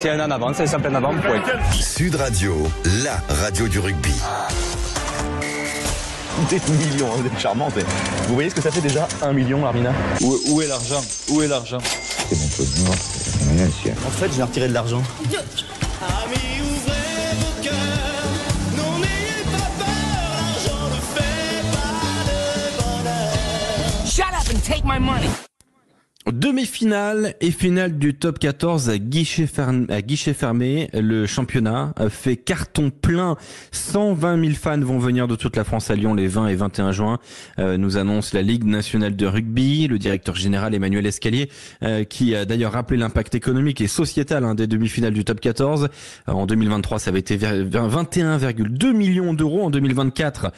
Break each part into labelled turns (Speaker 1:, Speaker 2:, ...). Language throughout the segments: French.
Speaker 1: C'est un en avant, c'est simple en avant, point.
Speaker 2: Sud Radio, la radio du rugby.
Speaker 3: Des millions, vous êtes charmante. Vous voyez ce que ça fait déjà 1 million, Armina?
Speaker 4: Où est l'argent? Où est l'argent?
Speaker 3: C'est mon peu de rien. En fait, j'ai retiré de l'argent.
Speaker 5: Amis, ouvrez vos cœurs, non n'ayez pas peur, l'argent ne fait pas le bonheur.
Speaker 6: Shut up and take my money.
Speaker 7: Demi-finale et finale du top 14 à guichet fermé. Le championnat fait carton plein. 120 000 fans vont venir de toute la France à Lyon les 20 et 21 juin. Nous annonce la Ligue nationale de rugby. Le directeur général Emmanuel Escalier, qui a d'ailleurs rappelé l'impact économique et sociétal des demi-finales du top 14. En 2023, ça avait été 21,2 millions d'euros. En 2024,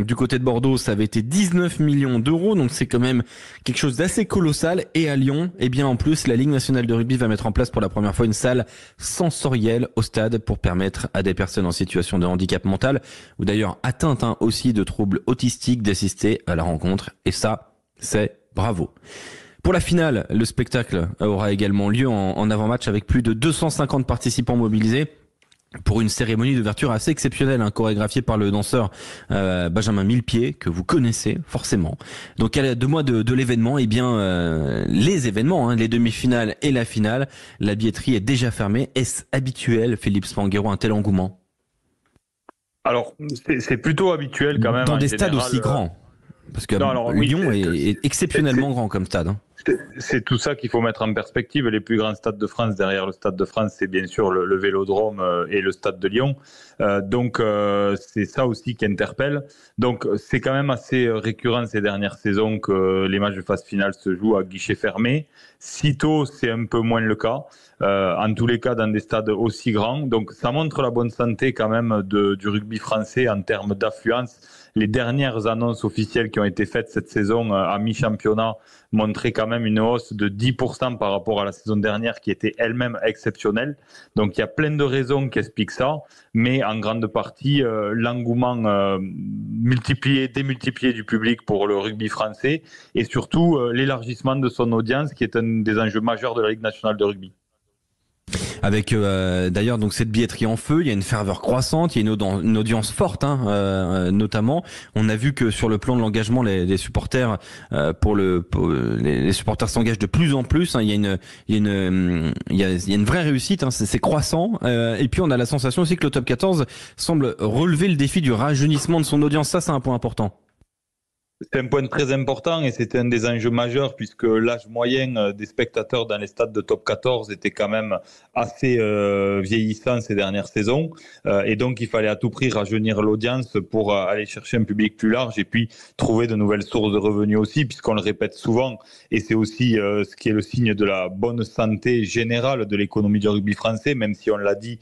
Speaker 7: du côté de Bordeaux, ça avait été 19 millions d'euros. Donc c'est quand même quelque chose d'assez colossal. Et à Lyon, eh bien en plus, la Ligue nationale de rugby va mettre en place pour la première fois une salle sensorielle au stade pour permettre à des personnes en situation de handicap mental ou d'ailleurs atteintes aussi de troubles autistiques d'assister à la rencontre. Et ça, c'est bravo. Pour la finale, le spectacle aura également lieu en avant-match avec plus de 250 participants mobilisés pour une cérémonie d'ouverture assez exceptionnelle, chorégraphiée par le danseur Benjamin Millepied, que vous connaissez forcément. Donc à 2 mois de l'événement, eh bien les événements, les demi-finales et la finale, la billetterie est déjà fermée. Est-ce habituel, Philippe Spanghero, un tel engouement?
Speaker 4: Alors, c'est plutôt habituel quand même.
Speaker 7: Dans des stades aussi grands. Parce que Lyon est exceptionnellement grand comme stade.
Speaker 4: C'est tout ça qu'il faut mettre en perspective. Les plus grands stades de France, derrière le Stade de France, c'est bien sûr le Vélodrome et le Stade de Lyon. Donc c'est ça aussi qui interpelle. Donc c'est quand même assez récurrent ces dernières saisons que les matchs de phase finale se jouent à guichet fermé. Sitôt, c'est un peu moins le cas. En tous les cas, dans des stades aussi grands. Donc ça montre la bonne santé quand même du rugby français en termes d'affluence. Les dernières annonces officielles qui ont été faites cette saison à mi-championnat montraient quand même une hausse de 10% par rapport à la saison dernière qui était elle-même exceptionnelle. Donc il y a plein de raisons qui expliquent ça, mais en grande partie l'engouement démultiplié du public pour le rugby français et surtout l'élargissement de son audience qui est un des enjeux majeurs de la Ligue nationale de rugby.
Speaker 7: Avec d'ailleurs donc cette billetterie en feu, il y a une ferveur croissante, il y a une audience forte, notamment. On a vu que sur le plan de l'engagement, les supporters les supporters s'engagent de plus en plus. Il y a une vraie réussite, c'est croissant. Et puis on a la sensation aussi que le top 14 semble relever le défi du rajeunissement de son audience. Ça, c'est un point important.
Speaker 4: C'est un point très important et c'était un des enjeux majeurs puisque l'âge moyen des spectateurs dans les stades de top 14 était quand même assez vieillissant ces dernières saisons et donc il fallait à tout prix rajeunir l'audience pour aller chercher un public plus large et puis trouver de nouvelles sources de revenus aussi puisqu'on le répète souvent et c'est aussi ce qui est le signe de la bonne santé générale de l'économie du rugby français, même si on l'a dit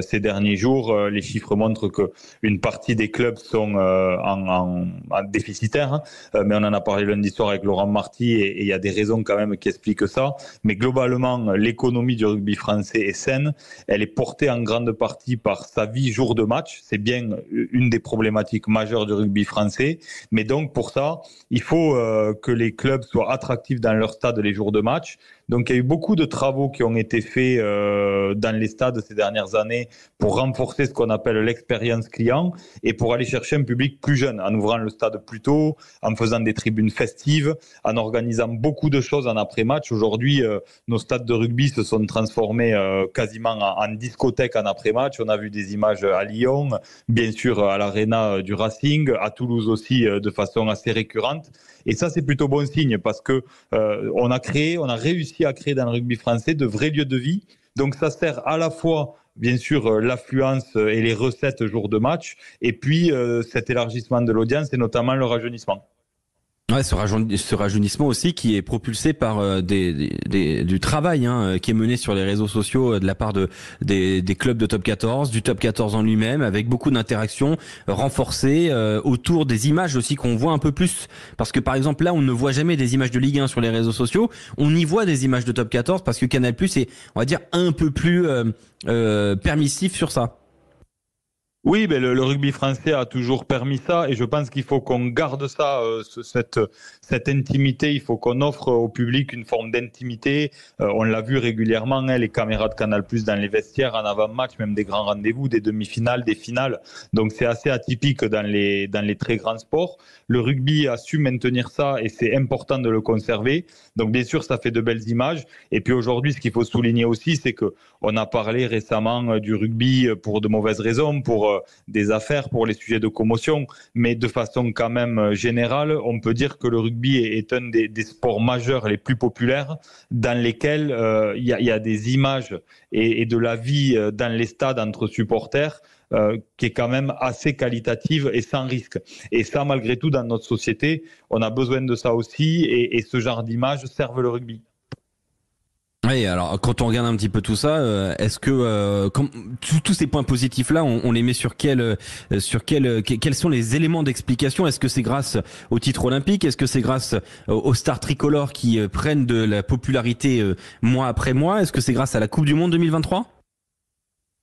Speaker 4: ces derniers jours, les chiffres montrent qu'une partie des clubs sont en déficitaire. Mais on en a parlé lundi soir avec Laurent Marty et il y a des raisons quand même qui expliquent ça. Mais globalement, l'économie du rugby français est saine. Elle est portée en grande partie par sa vie jour de match. C'est bien une des problématiques majeures du rugby français. Mais donc pour ça, il faut que les clubs soient attractifs dans leur stade les jours de match. Donc il y a eu beaucoup de travaux qui ont été faits dans les stades ces dernières années pour renforcer ce qu'on appelle l'expérience client et pour aller chercher un public plus jeune, en ouvrant le stade plus tôt, en faisant des tribunes festives, en organisant beaucoup de choses en après-match. Aujourd'hui, nos stades de rugby se sont transformés quasiment en discothèque en après-match. On a vu des images à Lyon, bien sûr à l'Arena du Racing, à Toulouse aussi de façon assez récurrente. Et ça, c'est plutôt bon signe parce que on a réussi à créer dans le rugby français de vrais lieux de vie. Donc ça sert à la fois, bien sûr, l'affluence et les recettes jour de match, et puis cet élargissement de l'audience et notamment le rajeunissement.
Speaker 7: Ouais, ce rajeunissement aussi qui est propulsé par du travail qui est mené sur les réseaux sociaux de la part des clubs de top 14, du top 14 en lui-même, avec beaucoup d'interactions renforcées autour des images aussi qu'on voit un peu plus. Parce que par exemple là, on ne voit jamais des images de Ligue 1 sur les réseaux sociaux, on y voit des images de top 14 parce que Canal+ est, on va dire, un peu plus permissif sur ça.
Speaker 4: Oui, mais le rugby français a toujours permis ça et je pense qu'il faut qu'on garde ça, cette intimité. Il faut qu'on offre au public une forme d'intimité. On l'a vu régulièrement, hein, les caméras de Canal+ dans les vestiaires, en avant-match, même des grands rendez-vous, des demi-finales, des finales. Donc c'est assez atypique dans les très grands sports. Le rugby a su maintenir ça et c'est important de le conserver. Donc bien sûr, ça fait de belles images. Et puis aujourd'hui, ce qu'il faut souligner aussi, c'est que on a parlé récemment du rugby pour de mauvaises raisons, pour des affaires, pour les sujets de commotion, mais de façon quand même générale, on peut dire que le rugby est un des sports majeurs les plus populaires dans lesquels il y a des images et de la vie dans les stades entre supporters qui est quand même assez qualitative et sans risque. Et ça, malgré tout, dans notre société, on a besoin de ça aussi et ce genre d'images servent le rugby.
Speaker 7: Oui, alors quand on regarde un petit peu tout ça, est-ce que tous ces points positifs là, on les met quels sont les éléments d'explication? Est-ce que c'est grâce au titre olympique? Est-ce que c'est grâce aux stars tricolores qui prennent de la popularité mois après mois? Est-ce que c'est grâce à la Coupe du Monde 2023?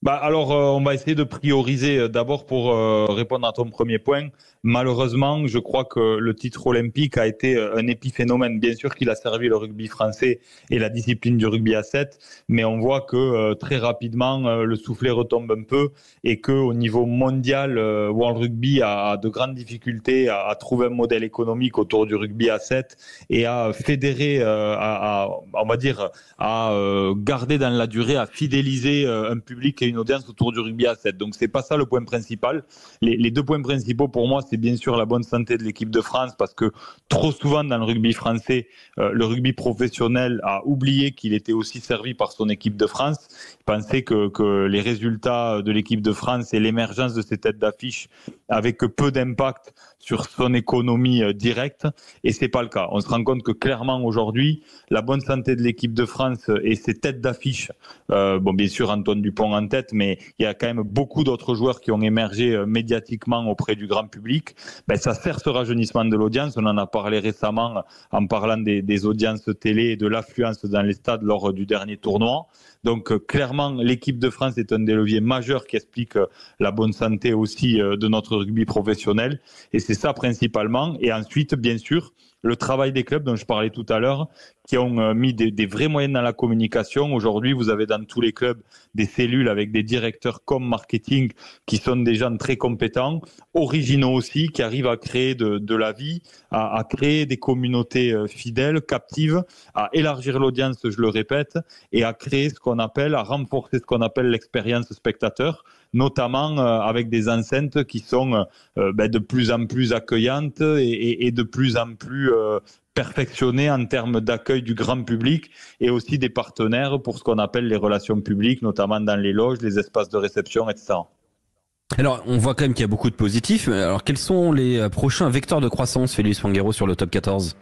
Speaker 4: Bah alors, on va essayer de prioriser d'abord pour répondre à ton premier point. Malheureusement, je crois que le titre olympique a été un épiphénomène. Bien sûr qu'il a servi le rugby français et la discipline du rugby à 7, mais on voit que très rapidement, le soufflet retombe un peu et qu'au niveau mondial, World Rugby a de grandes difficultés à trouver un modèle économique autour du rugby à 7 et à fédérer, on va dire, à garder dans la durée, à fidéliser un public et une audience autour du rugby à 7. Donc c'est pas ça le point principal. Les deux points principaux pour moi, c'est bien sûr la bonne santé de l'équipe de France parce que trop souvent dans le rugby français, le rugby professionnel a oublié qu'il était aussi servi par son équipe de France. Il pensait que les résultats de l'équipe de France et l'émergence de ces têtes d'affiche avaient que peu d'impact sur son économie directe et c'est pas le cas. On se rend compte que clairement aujourd'hui, la bonne santé de l'équipe de France et ses têtes d'affiche, bon bien sûr Antoine Dupont en tête, mais il y a quand même beaucoup d'autres joueurs qui ont émergé médiatiquement auprès du grand public. Ben, ça sert ce rajeunissement de l'audience. On en a parlé récemment en parlant des audiences télé et de l'affluence dans les stades lors du dernier tournoi. Donc clairement, l'équipe de France est un des leviers majeurs qui explique la bonne santé aussi de notre rugby professionnel. Et c'est ça principalement. Et ensuite, bien sûr, le travail des clubs dont je parlais tout à l'heure, qui ont mis des vrais moyens dans la communication. Aujourd'hui, vous avez dans tous les clubs des cellules avec des directeurs comme marketing qui sont des gens très compétents, originaux aussi, qui arrivent à créer de la vie, à créer des communautés fidèles, captives, à élargir l'audience, je le répète, et à créer à renforcer ce qu'on appelle l'expérience spectateur, notamment avec des enceintes qui sont de plus en plus accueillantes et de plus en plus perfectionnées en termes d'accueil du grand public et aussi des partenaires pour ce qu'on appelle les relations publiques, notamment dans les loges, les espaces de réception, etc.
Speaker 7: Alors, on voit quand même qu'il y a beaucoup de positifs. Alors, quels sont les prochains vecteurs de croissance, Félix Fanguero, sur le top 14?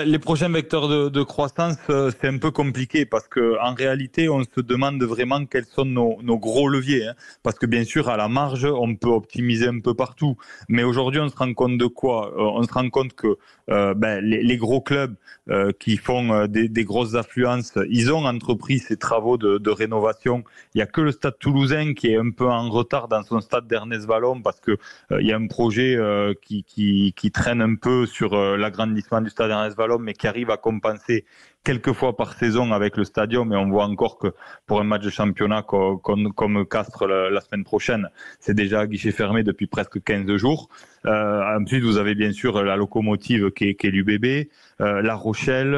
Speaker 4: Les prochains vecteurs de croissance, c'est un peu compliqué parce que en réalité, on se demande vraiment quels sont nos gros leviers. Hein, parce que bien sûr, à la marge, on peut optimiser un peu partout. Mais aujourd'hui, on se rend compte de quoi? On se rend compte que les gros clubs qui font des grosses affluences, ils ont entrepris ces travaux de rénovation. Il n'y a que le Stade Toulousain qui est un peu en retard dans son stade d'Ernest Vallon parce que il y a un projet qui traîne un peu sur l'agrandissement du stade Ernest Vallon, mais qui arrive à compenser quelques fois par saison avec le stadium. Et on voit encore que pour un match de championnat comme Castres la semaine prochaine, c'est déjà à guichet fermé depuis presque 15 jours. Ensuite, vous avez bien sûr la locomotive qui est l'UBB, La Rochelle,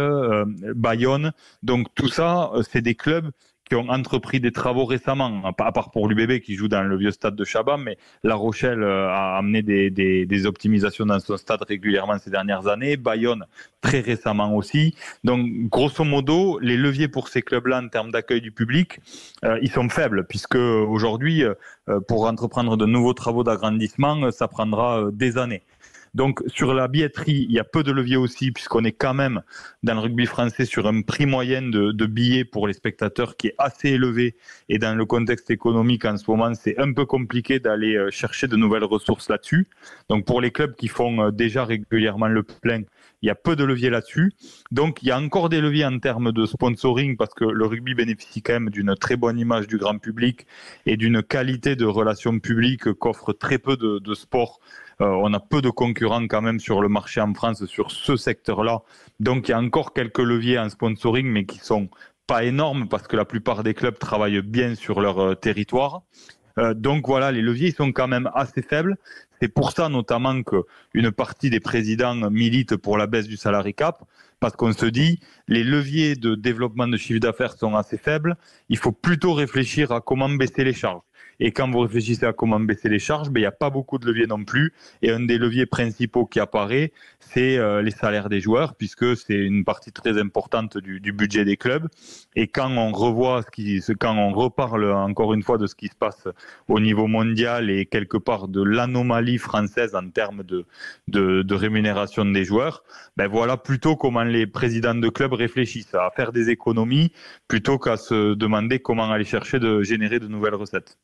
Speaker 4: Bayonne. Donc tout ça, c'est des clubs qui ont entrepris des travaux récemment, à part pour l'UBB qui joue dans le vieux stade de Chaban, mais La Rochelle a amené des optimisations dans son stade régulièrement ces dernières années, Bayonne très récemment aussi. Donc grosso modo, les leviers pour ces clubs-là en termes d'accueil du public, ils sont faibles, puisque aujourd'hui, pour entreprendre de nouveaux travaux d'agrandissement, ça prendra des années. Donc sur la billetterie, il y a peu de levier aussi, puisqu'on est quand même dans le rugby français sur un prix moyen de billets pour les spectateurs qui est assez élevé. Et dans le contexte économique en ce moment, c'est un peu compliqué d'aller chercher de nouvelles ressources là-dessus. Donc pour les clubs qui font déjà régulièrement le plein, il y a peu de leviers là-dessus. Donc il y a encore des leviers en termes de sponsoring, parce que le rugby bénéficie quand même d'une très bonne image du grand public et d'une qualité de relations publiques qu'offre très peu de sports. On a peu de concurrents quand même sur le marché en France sur ce secteur-là. Donc il y a encore quelques leviers en sponsoring, mais qui sont pas énormes parce que la plupart des clubs travaillent bien sur leur territoire. Donc voilà, les leviers ils sont quand même assez faibles. C'est pour ça notamment qu'une partie des présidents militent pour la baisse du salary cap, parce qu'on se dit les leviers de développement de chiffre d'affaires sont assez faibles. Il faut plutôt réfléchir à comment baisser les charges. Et quand vous réfléchissez à comment baisser les charges, il n'y a pas beaucoup de leviers non plus. Et un des leviers principaux qui apparaît, c'est les salaires des joueurs, puisque c'est une partie très importante du budget des clubs. Et quand on revoit quand on reparle encore une fois de ce qui se passe au niveau mondial et quelque part de l'anomalie française en termes de rémunération des joueurs, voilà plutôt comment les présidents de clubs réfléchissent à faire des économies plutôt qu'à se demander comment aller chercher de générer de nouvelles recettes.